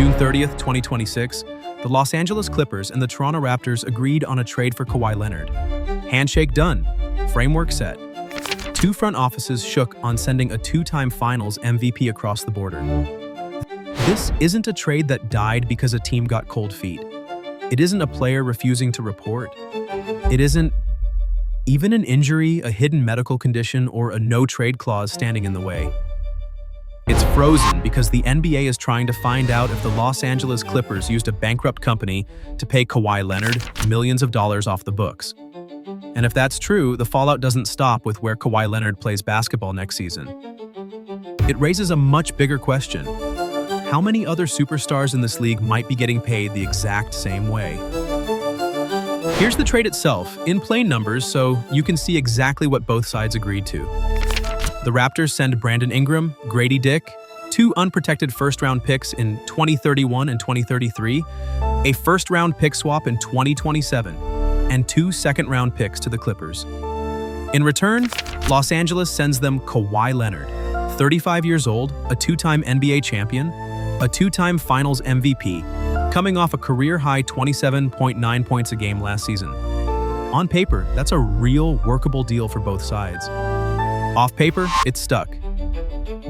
June 30th, 2026, the Los Angeles Clippers and the Toronto Raptors agreed on a trade for Kawhi Leonard. Handshake done. Framework set. Two front offices shook on sending a two-time Finals MVP across the border. This isn't a trade that died because a team got cold feet. It isn't a player refusing to report. It isn't even an injury, a hidden medical condition, or a no-trade clause standing in the way. It's frozen because the NBA is trying to find out if the Los Angeles Clippers used a bankrupt company to pay Kawhi Leonard millions of dollars off the books. And if that's true, the fallout doesn't stop with where Kawhi Leonard plays basketball next season. It raises a much bigger question. How many other superstars in this league might be getting paid the exact same way? Here's the trade itself, in plain numbers, so you can see exactly what both sides agreed to. The Raptors send Brandon Ingram, Gradey Dick, two unprotected first-round picks in 2031 and 2033, a first-round pick swap in 2027, and two second-round picks to the Clippers. In return, Los Angeles sends them Kawhi Leonard, 35 years old, a two-time NBA champion, a two-time Finals MVP, coming off a career-high 27.9 points a game last season. On paper, that's a real workable deal for both sides. Off paper, it's stuck.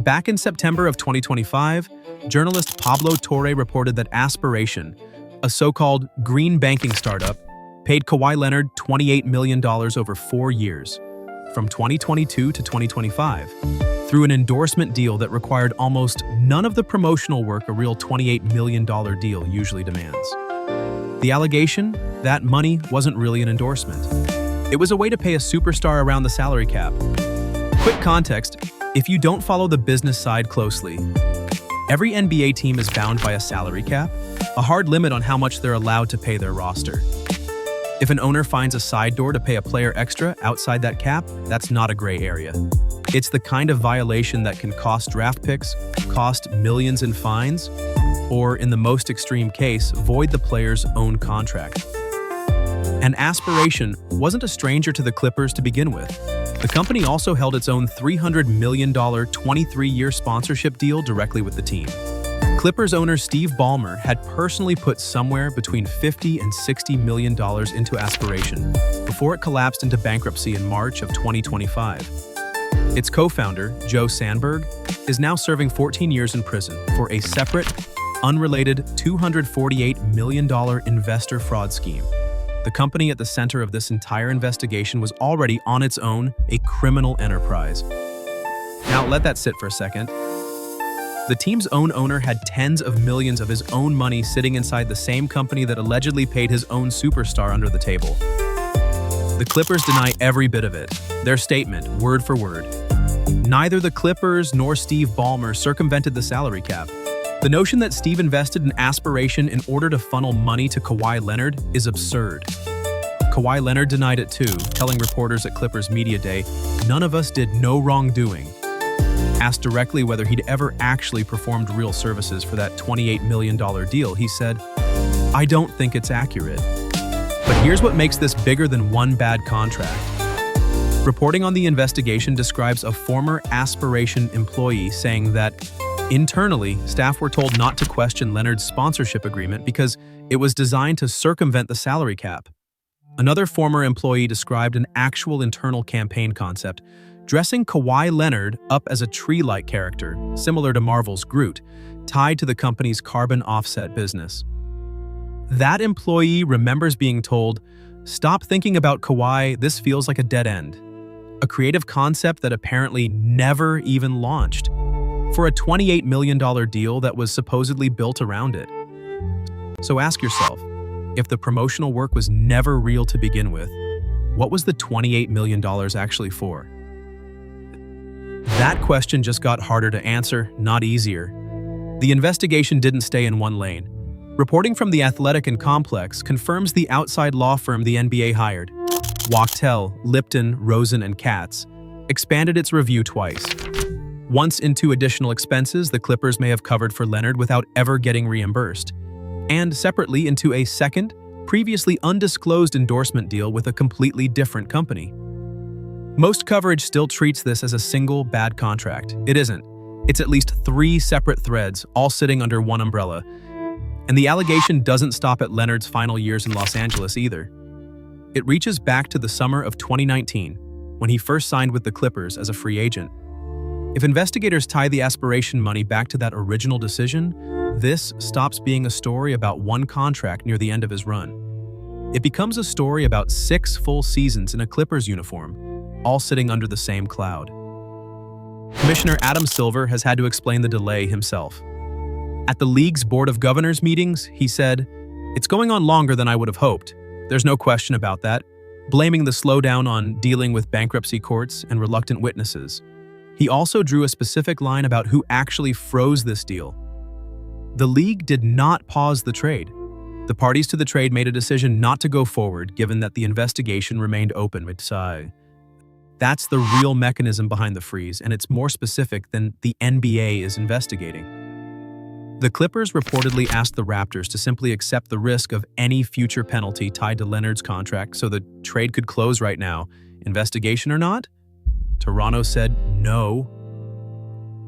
Back in September of 2025, journalist Pablo Torre reported that Aspiration, a so-called green banking startup, paid Kawhi Leonard $28 million over 4 years, from 2022 to 2025, through an endorsement deal that required almost none of the promotional work a real $28 million deal usually demands. The allegation? That money wasn't really an endorsement. It was a way to pay a superstar around the salary cap. Quick context, if you don't follow the business side closely, every NBA team is bound by a salary cap, a hard limit on how much they're allowed to pay their roster. If an owner finds a side door to pay a player extra outside that cap, that's not a gray area. It's the kind of violation that can cost draft picks, cost millions in fines, or in the most extreme case, void the player's own contract. And Aspiration wasn't a stranger to the Clippers to begin with. The company also held its own $300 million 23-year sponsorship deal directly with the team. Clippers owner Steve Ballmer had personally put somewhere between $50 and $60 million into Aspiration before it collapsed into bankruptcy in March of 2025. Its co-founder, Joe Sandberg, is now serving 14 years in prison for a separate, unrelated $248 million investor fraud scheme. The company at the center of this entire investigation was already on its own a criminal enterprise. Now let that sit for a second. The team's own owner had tens of millions of his own money sitting inside the same company that allegedly paid his own superstar under the table. The Clippers deny every bit of it. Their statement, word for word. Neither the Clippers nor Steve Ballmer circumvented the salary cap. The notion that Steve invested in Aspiration in order to funnel money to Kawhi Leonard is absurd. Kawhi Leonard denied it too, telling reporters at Clippers Media Day, "None of us did no wrongdoing." Asked directly whether he'd ever actually performed real services for that $28 million deal, he said, "I don't think it's accurate." But here's what makes this bigger than one bad contract. Reporting on the investigation describes a former Aspiration employee saying that internally, staff were told not to question Leonard's sponsorship agreement because it was designed to circumvent the salary cap. Another former employee described an actual internal campaign concept, dressing Kawhi Leonard up as a tree-like character, similar to Marvel's Groot, tied to the company's carbon offset business. That employee remembers being told, "Stop thinking about Kawhi, this feels like a dead end." A creative concept that apparently never even launched, for a $28 million deal that was supposedly built around it. So ask yourself, if the promotional work was never real to begin with, what was the $28 million actually for? That question just got harder to answer, not easier. The investigation didn't stay in one lane. Reporting from The Athletic and Complex confirms the outside law firm the NBA hired, Wachtell, Lipton, Rosen, and Katz, expanded its review twice. Once into additional expenses the Clippers may have covered for Leonard without ever getting reimbursed, and separately into a second, previously undisclosed endorsement deal with a completely different company. Most coverage still treats this as a single bad contract. It isn't. It's at least 3 separate threads, all sitting under one umbrella, And the allegation doesn't stop at Leonard's final years in Los Angeles either. It reaches back to the summer of 2019, when he first signed with the Clippers as a free agent. If investigators tie the Aspiration money back to that original decision, this stops being a story about one contract near the end of his run. It becomes a story about 6 full seasons in a Clippers uniform, all sitting under the same cloud. Commissioner Adam Silver has had to explain the delay himself. At the league's Board of Governors meetings, he said, "It's going on longer than I would have hoped. There's no question about that," blaming the slowdown on dealing with bankruptcy courts and reluctant witnesses. He also drew a specific line about who actually froze this deal. The league did not pause the trade. The parties to the trade made a decision not to go forward given that the investigation remained open. That's the real mechanism behind the freeze, and it's more specific than the NBA is investigating. The Clippers reportedly asked the Raptors to simply accept the risk of any future penalty tied to Leonard's contract so the trade could close right now, investigation or not. Toronto said no.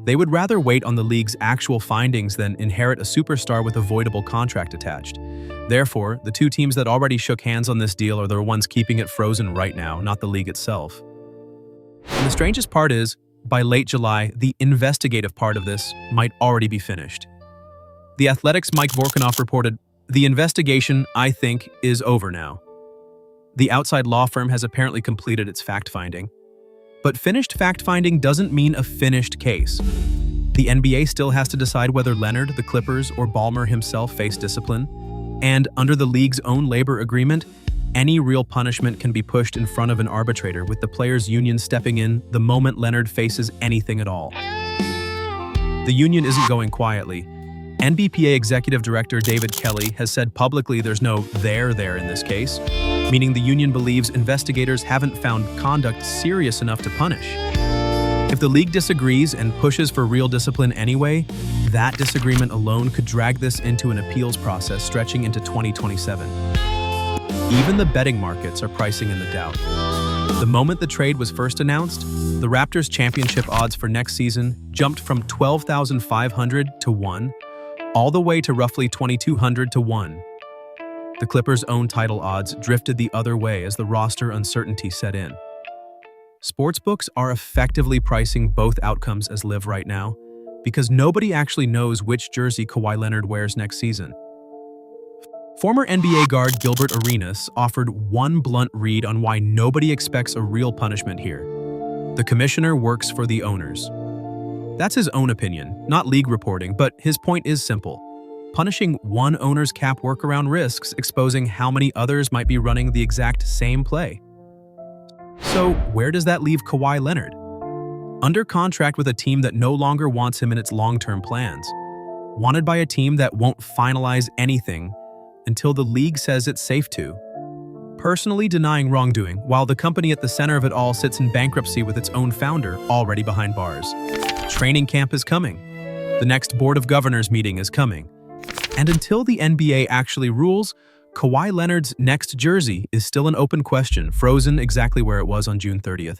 They would rather wait on the league's actual findings than inherit a superstar with a voidable contract attached. Therefore, the two teams that already shook hands on this deal are the ones keeping it frozen right now, not the league itself. And the strangest part is, by late July, the investigative part of this might already be finished. The Athletic's Mike Vorkunov reported, "The investigation, I think, is over now." The outside law firm has apparently completed its fact-finding. But finished fact-finding doesn't mean a finished case. The NBA still has to decide whether Leonard, the Clippers, or Ballmer himself face discipline. And under the league's own labor agreement, any real punishment can be pushed in front of an arbitrator, with the players' union stepping in the moment Leonard faces anything at all. The union isn't going quietly. NBPA Executive Director David Kelly has said publicly there's no there in this case, meaning the union believes investigators haven't found conduct serious enough to punish. If the league disagrees and pushes for real discipline anyway, that disagreement alone could drag this into an appeals process stretching into 2027. Even the betting markets are pricing in the doubt. The moment the trade was first announced, the Raptors' championship odds for next season jumped from 12,500 to 1, all the way to roughly 2,200 to 1. The Clippers' own title odds drifted the other way as the roster uncertainty set in. Sportsbooks are effectively pricing both outcomes as live right now because nobody actually knows which jersey Kawhi Leonard wears next season. Former NBA guard Gilbert Arenas offered one blunt read on why nobody expects a real punishment here. The commissioner works for the owners. That's his own opinion, not league reporting, but his point is simple. Punishing one owner's cap workaround risks exposing how many others might be running the exact same play. So where does that leave Kawhi Leonard? Under contract with a team that no longer wants him in its long-term plans. Wanted by a team that won't finalize anything until the league says it's safe to. Personally denying wrongdoing, while the company at the center of it all sits in bankruptcy with its own founder already behind bars. Training camp is coming. The next Board of Governors meeting is coming. And until the NBA actually rules, Kawhi Leonard's next jersey is still an open question, frozen exactly where it was on June 30th.